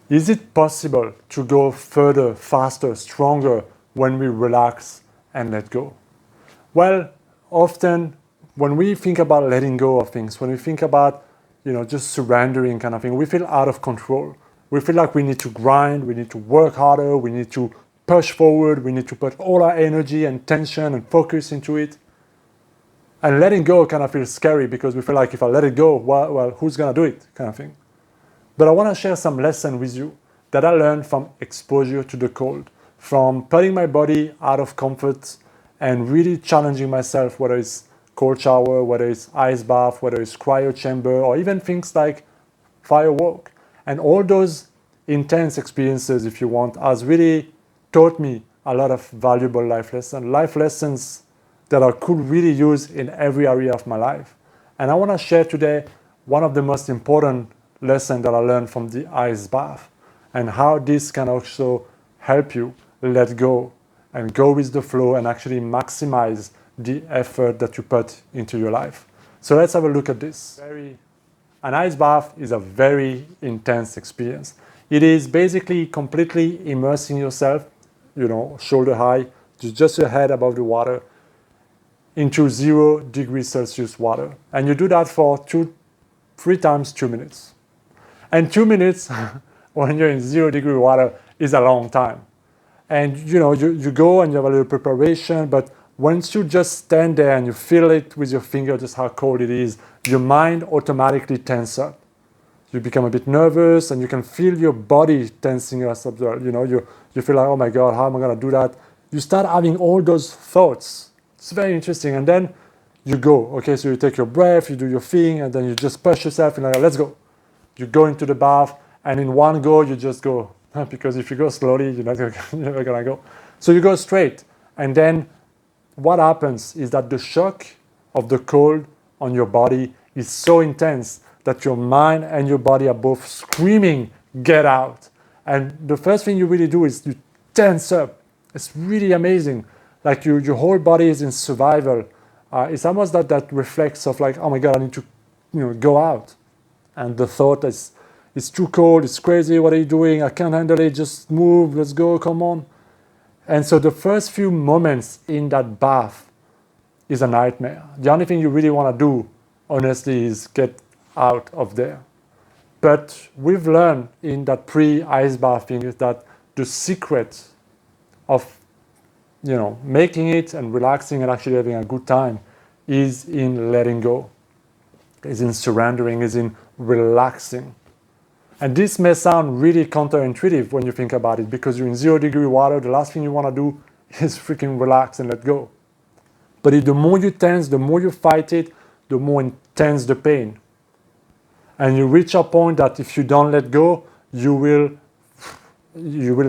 Is it possible to go further, faster, stronger when we relax and let go? Well, often when we think about letting go of things, when we think about, just surrendering kind of thing, we feel out of control. We feel like we need to grind, we need to work harder, we need to push forward, we need to put all our energy and tension and focus into it. And letting go kind of feels scary because we feel like if I let it go, well, who's gonna do it kind of thing. But I want to share some lesson with you that I learned from exposure to the cold, from putting my body out of comfort and really challenging myself, whether it's cold shower, whether it's ice bath, whether it's cryo chamber, or even things like fire walk. And all those intense experiences, if you want, has really taught me a lot of valuable life lessons that I could really use in every area of my life. And I want to share today one of the most important lesson that I learned from the ice bath and how this can also help you let go and go with the flow and actually maximize the effort that you put into your life. So let's have a look at this. An ice bath is a very intense experience. It is basically completely immersing yourself, shoulder high, just your head above the water, into 0 degrees Celsius water. And you do that for 3 times 2 minutes. And 2 minutes when you're in 0 degree water is a long time. And you go and you have a little preparation, but once you just stand there and you feel it with your finger just how cold it is, your mind automatically tenses up. You become a bit nervous and you can feel your body tensing up. You feel like, oh my God, how am I gonna do that? You start having all those thoughts. It's very interesting. And then you go, okay, so you take your breath, you do your thing, and then you just push yourself and like, let's go. You go into the bath, and in one go, you just go. Because if you go slowly, you're never gonna go. So you go straight. And then what happens is that the shock of the cold on your body is so intense that your mind and your body are both screaming, get out. And the first thing you really do is you tense up. It's really amazing. Like your whole body is in survival. It's almost that reflex of like, oh my God, I need to go out. And the thought is, it's too cold, it's crazy, what are you doing? I can't handle it, just move, let's go, come on. And so the first few moments in that bath is a nightmare. The only thing you really want to do, honestly, is get out of there. But we've learned in that pre-ice bathing is that the secret of making it and relaxing and actually having a good time is in letting go, is in surrendering, is in relaxing. And this may sound really counterintuitive when you think about it, because you're in 0 degree water, the last thing you want to do is freaking relax and let go. But the more you tense, the more you fight it, the more intense the pain. And you reach a point that if you don't let go, you will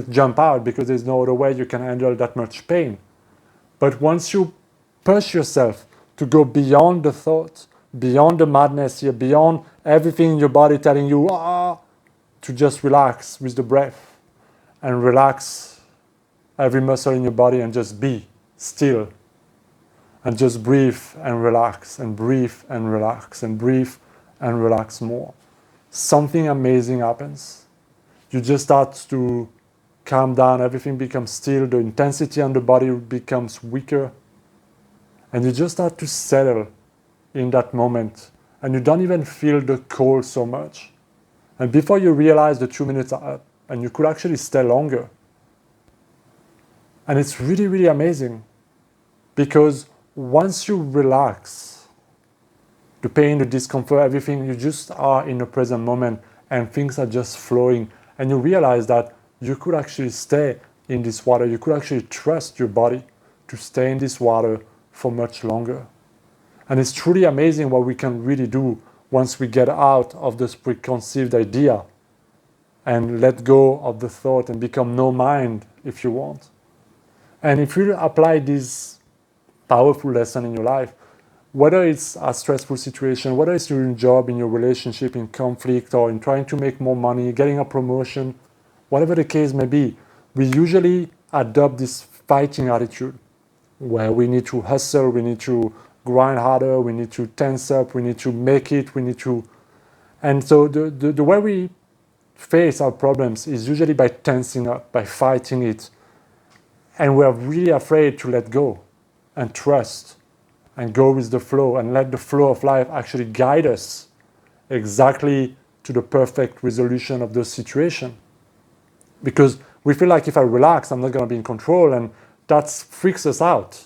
jump out because there's no other way you can handle that much pain. But once you push yourself to go beyond the thought, beyond the madness here, beyond everything in your body telling you, to just relax with the breath and relax every muscle in your body and just be still and just breathe and relax and breathe and relax and breathe and relax more. Something amazing happens. You just start to calm down, everything becomes still, the intensity on the body becomes weaker, and you just start to settle in that moment, and you don't even feel the cold so much. And before you realize the 2 minutes are up, and you could actually stay longer. And it's really, really amazing, because once you relax, the pain, the discomfort, everything, you just are in the present moment, and things are just flowing, and you realize that you could actually stay in this water, you could actually trust your body to stay in this water for much longer. And it's truly amazing what we can really do once we get out of this preconceived idea and let go of the thought and become no mind, if you want. And if you apply this powerful lesson in your life, whether it's a stressful situation, whether it's your job, in your relationship, in conflict, or in trying to make more money, getting a promotion, whatever the case may be, we usually adopt this fighting attitude where we need to hustle, we need to grind harder, we need to tense up, we need to make it, we need to... And so the way we face our problems is usually by tensing up, by fighting it. And we're really afraid to let go and trust and go with the flow and let the flow of life actually guide us exactly to the perfect resolution of the situation. Because we feel like if I relax, I'm not going to be in control, and that freaks us out.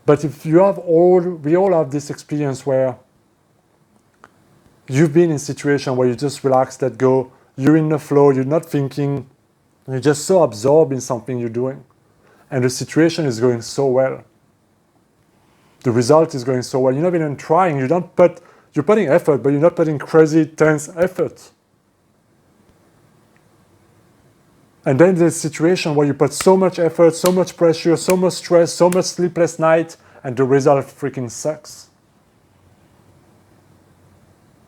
But if you have we all have this experience where you've been in a situation where you just relax, let go, you're in the flow, you're not thinking, you're just so absorbed in something you're doing. And the situation is going so well. The result is going so well. You're not even trying, you're putting effort, but you're not putting crazy, tense effort. And then there's a situation where you put so much effort, so much pressure, so much stress, so much sleepless night, and the result freaking sucks.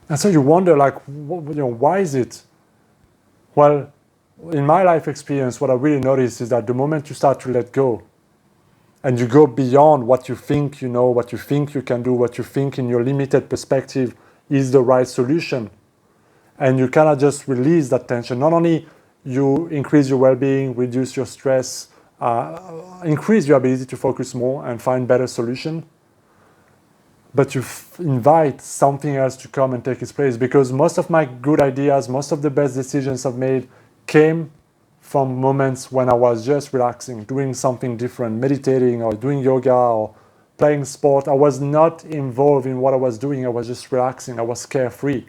And so you wonder, like, why is it? Well, in my life experience, what I really noticed is that the moment you start to let go, and you go beyond what you think you know, what you think you can do, what you think in your limited perspective is the right solution, and you kind of just release that tension, not only you increase your well-being, reduce your stress, increase your ability to focus more and find better solutions, but you invite something else to come and take its place. Because most of my good ideas, most of the best decisions I've made came from moments when I was just relaxing, doing something different, meditating or doing yoga or playing sport. I was not involved in what I was doing. I was just relaxing. I was carefree.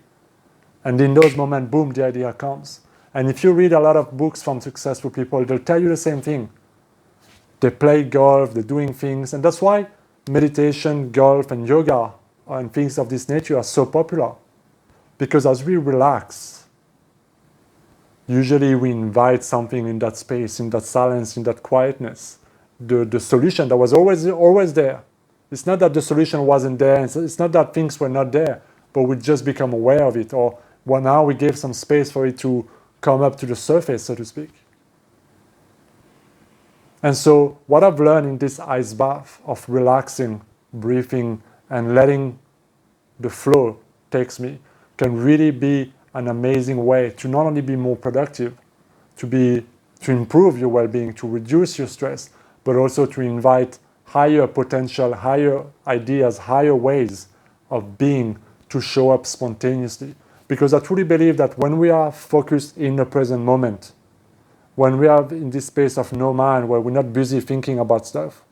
And in those moments, boom, the idea comes. And if you read a lot of books from successful people, they'll tell you the same thing. They play golf, they're doing things. And that's why meditation, golf, and yoga and things of this nature are so popular. Because as we relax, usually we invite something in that space, in that silence, in that quietness. The solution that was always there. It's not that the solution wasn't there. It's not that things were not there, but we just become aware of it. Or well, now we gave some space for it to come up to the surface, so to speak. And so what I've learned in this ice bath of relaxing, breathing, and letting the flow takes me can really be an amazing way to not only be more productive, to improve your well-being, to reduce your stress, but also to invite higher potential, higher ideas, higher ways of being to show up spontaneously. Because I truly believe that when we are focused in the present moment, when we are in this space of no mind, where we're not busy thinking about stuff,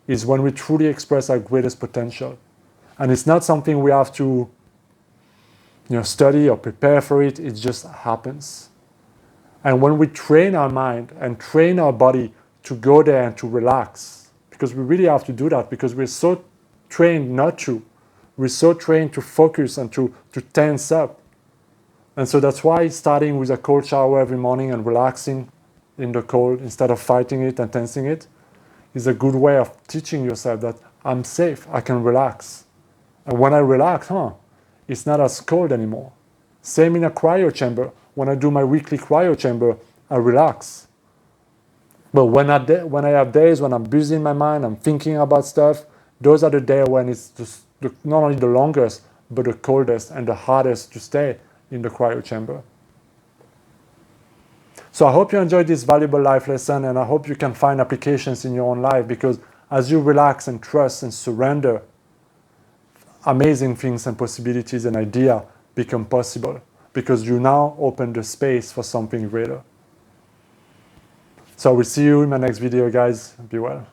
is when we truly express our greatest potential. And it's not something we have to study or prepare for it, it just happens. And when we train our mind and train our body to go there and to relax, because we really have to do that, because we're so trained not to. We're so trained to focus and to tense up. And so that's why starting with a cold shower every morning and relaxing in the cold instead of fighting it and tensing it is a good way of teaching yourself that I'm safe, I can relax. And when I relax, it's not as cold anymore. Same in a cryo chamber. When I do my weekly cryo chamber, I relax. But when I have days when I'm busy in my mind, I'm thinking about stuff, those are the days when it's just not only the longest, but the coldest and the hardest to stay in the cryo chamber. So I hope you enjoyed this valuable life lesson, and I hope you can find applications in your own life, because as you relax and trust and surrender, amazing things and possibilities and ideas become possible, because you now open the space for something greater. So I will see you in my next video, guys. Be well.